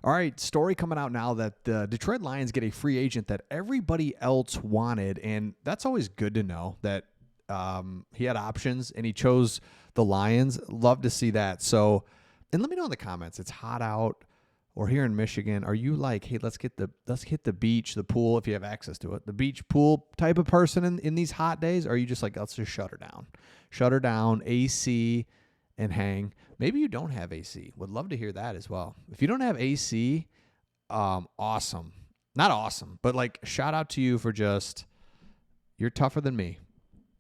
All right, story coming out now that the Detroit Lions get a free agent that everybody else wanted, and that's always good to know that he had options and he chose the Lions. Love to see that. So, and let me know in the comments. It's hot out, or here in Michigan. Are you like, hey, let's hit the beach, the pool, if you have access to it, the beach pool type of person in these hot days? Or are you just like, let's just shut her down, AC, and hang? Maybe you don't have AC. Would love to hear that as well. If you don't have AC, awesome. Not awesome, but like shout out to you for just, you're tougher than me.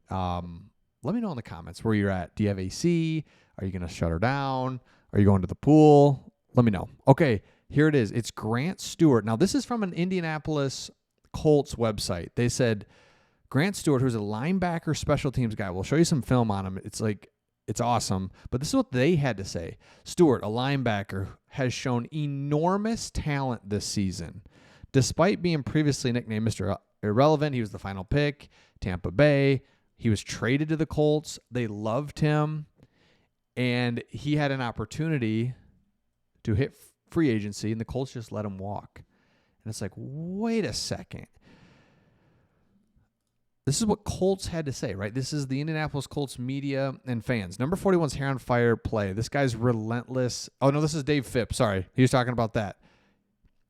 Let me know in the comments where you're at. Do you have AC? Are you going to shut her down? Are you going to the pool? Let me know. Okay, here it is. It's Grant Stewart. Now, this is from an Indianapolis Colts website. They said Grant Stewart, who's a linebacker special teams guy. We'll show you some film on him. It's awesome. But this is what they had to say. Stewart, a linebacker, has shown enormous talent this season. Despite being previously nicknamed Mr. Irrelevant, he was the final pick, Tampa Bay. He was traded to the Colts. They loved him. And he had an opportunity to hit free agency, and the Colts just let him walk. And it's like, wait a second. This is what Colts had to say, right? This is the Indianapolis Colts media and fans. Number 41's hair on fire play. This guy's relentless. Oh, no, this is Dave Phipp. Sorry. He was talking about that.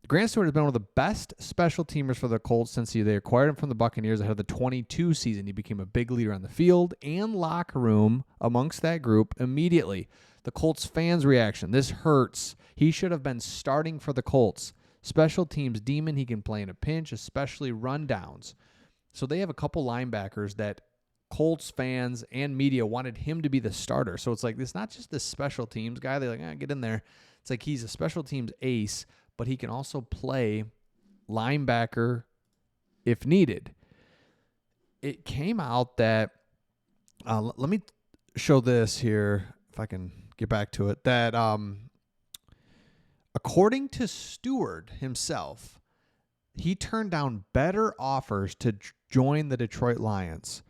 Grant Stewart has been one of the best special teamers for the Colts since they acquired him from the Buccaneers ahead of the 22 season. He became a big leader on the field and locker room amongst that group immediately. The Colts fans' reaction. This hurts. He should have been starting for the Colts. Special teams demon. He can play in a pinch, especially rundowns. So they have a couple linebackers that Colts fans and media wanted him to be the starter. So it's like, it's not just this special teams guy. They're like, get in there. It's like he's a special teams ace, but he can also play linebacker if needed. It came out that, let me show this here, if I can get back to it, that according to Stewart himself, he turned down better offers to join the Detroit Lions.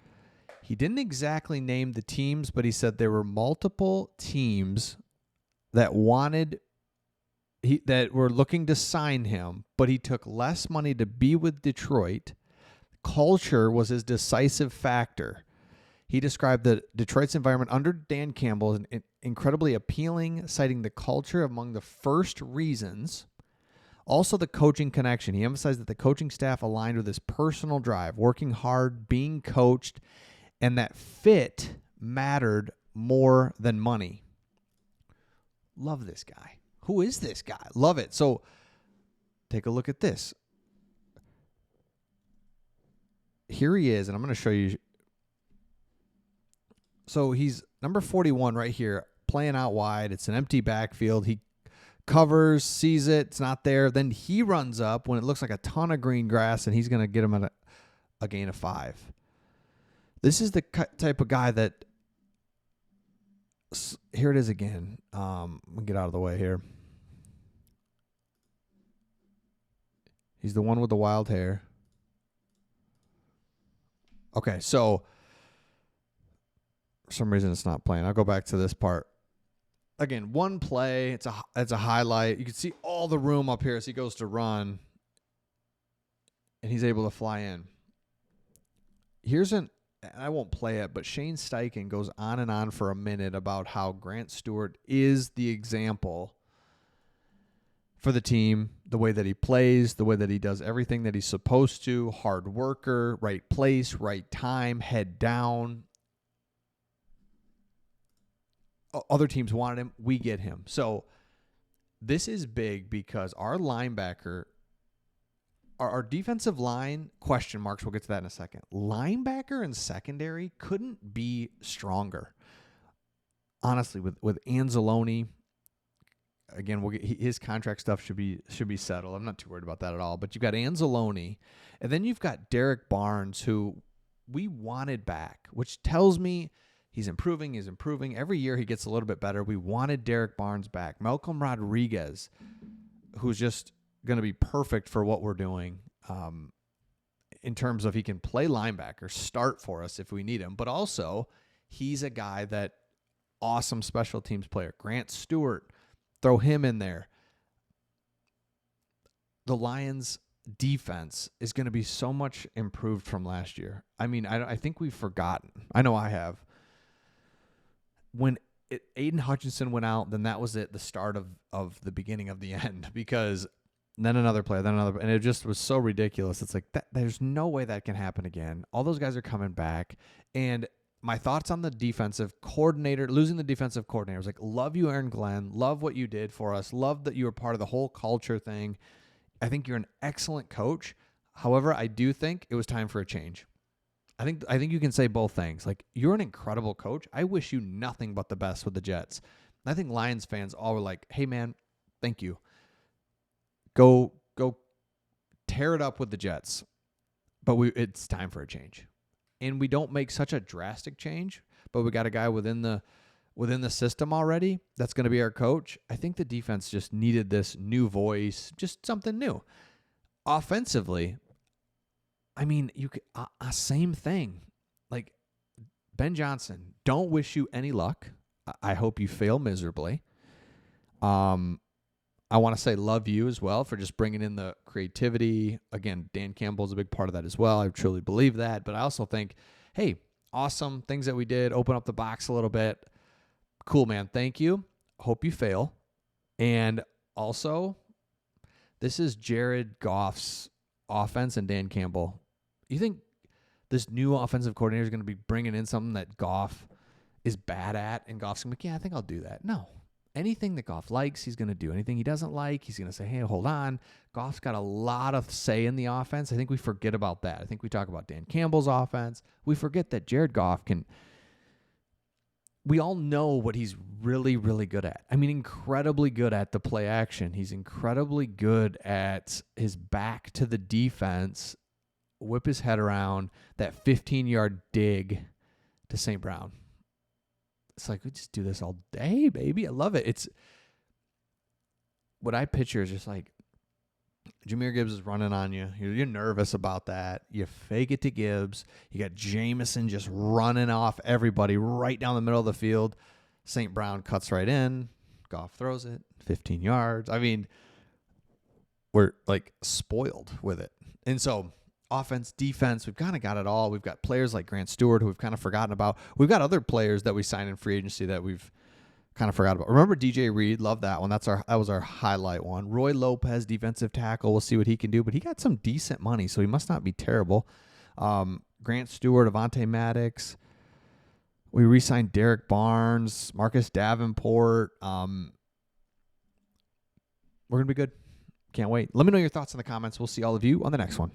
He didn't exactly name the teams, but he said there were multiple teams that that were looking to sign him, but he took less money to be with Detroit. Culture was his decisive factor. He described the Detroit's environment under Dan Campbell as incredibly appealing, citing the culture among the first reasons. Also, the coaching connection. He emphasized that the coaching staff aligned with his personal drive, working hard, being coached, and that fit mattered more than money. Love this guy. Who is this guy? Love it. So take a look at this. Here he is, and I'm going to show you. So he's number 41 right here, playing out wide. It's an empty backfield. He covers, sees it, it's not there. Then he runs up when it looks like a ton of green grass, and he's going to get him at a gain of 5. This is the type of guy that, here it is again. Let me get out of the way here. He's the one with the wild hair. Okay, so for some reason it's not playing. I'll go back to this part. Again, one play, it's a highlight. You can see all the room up here as he goes to run, and he's able to fly in. I won't play it, but Shane Steichen goes on and on for a minute about how Grant Stewart is the example for the team, the way that he plays, the way that he does everything that he's supposed to, hard worker, right place, right time, head down. Other teams wanted him. We get him. So this is big because our linebacker, our defensive line, question marks, we'll get to that in a second. Linebacker and secondary couldn't be stronger. Honestly, with Anzalone, again, we'll get his contract stuff should be settled. I'm not too worried about that at all. But you've got Anzalone, and then you've got Derek Barnes, who we wanted back, which tells me he's improving. Every year he gets a little bit better. We wanted Derek Barnes back. Malcolm Rodriguez, who's just going to be perfect for what we're doing in terms of he can play linebacker, start for us if we need him. But also, he's a guy that awesome special teams player. Grant Stewart, throw him in there. the Lions defense is going to be so much improved from last year. I mean, I think we've forgotten. I know I have. When Aiden Hutchinson went out, then that was it, the start of the beginning of the end, because then another player, then another, and it just was so ridiculous. It's like that. There's no way that can happen again. All those guys are coming back, and my thoughts on the defensive coordinator, losing the defensive coordinator, I was like, love you, Aaron Glenn. Love what you did for us. Love that you were part of the whole culture thing. I think you're an excellent coach. However, I do think it was time for a change. I think you can say both things. Like, you're an incredible coach. I wish you nothing but the best with the Jets. And I think Lions fans all were like, hey, man, thank you. Go tear it up with the Jets. But it's time for a change. And we don't make such a drastic change, but we got a guy within the system already that's going to be our coach. I think the defense just needed this new voice, just something new. Offensively, I mean, you could same thing. Like, Ben Johnson, don't wish you any luck. I hope you fail miserably. I want to say love you as well for just bringing in the creativity. Again, Dan Campbell's a big part of that as well. I truly believe that. But I also think, hey, awesome things that we did. Open up the box a little bit. Cool, man. Thank you. Hope you fail. And also, this is Jared Goff's offense and Dan Campbell. You think this new offensive coordinator is going to be bringing in something that Goff is bad at, and Goff's going to be like, yeah, I think I'll do that? No. Anything that Goff likes, he's going to do. Anything he doesn't like, he's going to say, hey, hold on. Goff's got a lot of say in the offense. I think we forget about that. I think we talk about Dan Campbell's offense. We forget that Jared Goff can – we all know what he's really, really good at. I mean, incredibly good at the play action. He's incredibly good at his back to the defense, whip his head around, that 15-yard dig to St. Brown. It's like, we just do this all day, baby. I love it. It's what I picture is just like Jahmyr Gibbs is running on you. You're nervous about that. You fake it to Gibbs. You got Jameson just running off everybody right down the middle of the field. St. Brown cuts right in. Goff throws it 15 yards. I mean, we're like spoiled with it. And so offense, defense, we've kind of got it all. We've got players like Grant Stewart who we've kind of forgotten about. We've got other players that we signed in free agency that we've kind of forgot about. Remember DJ Reed? Love that one. That was our highlight one. Roy Lopez, defensive tackle. We'll see what he can do, but he got some decent money, so he must not be terrible. Grant Stewart, Avonte Maddox. We re-signed Derek Barnes, Marcus Davenport. We're going to be good. Can't wait. Let me know your thoughts in the comments. We'll see all of you on the next one.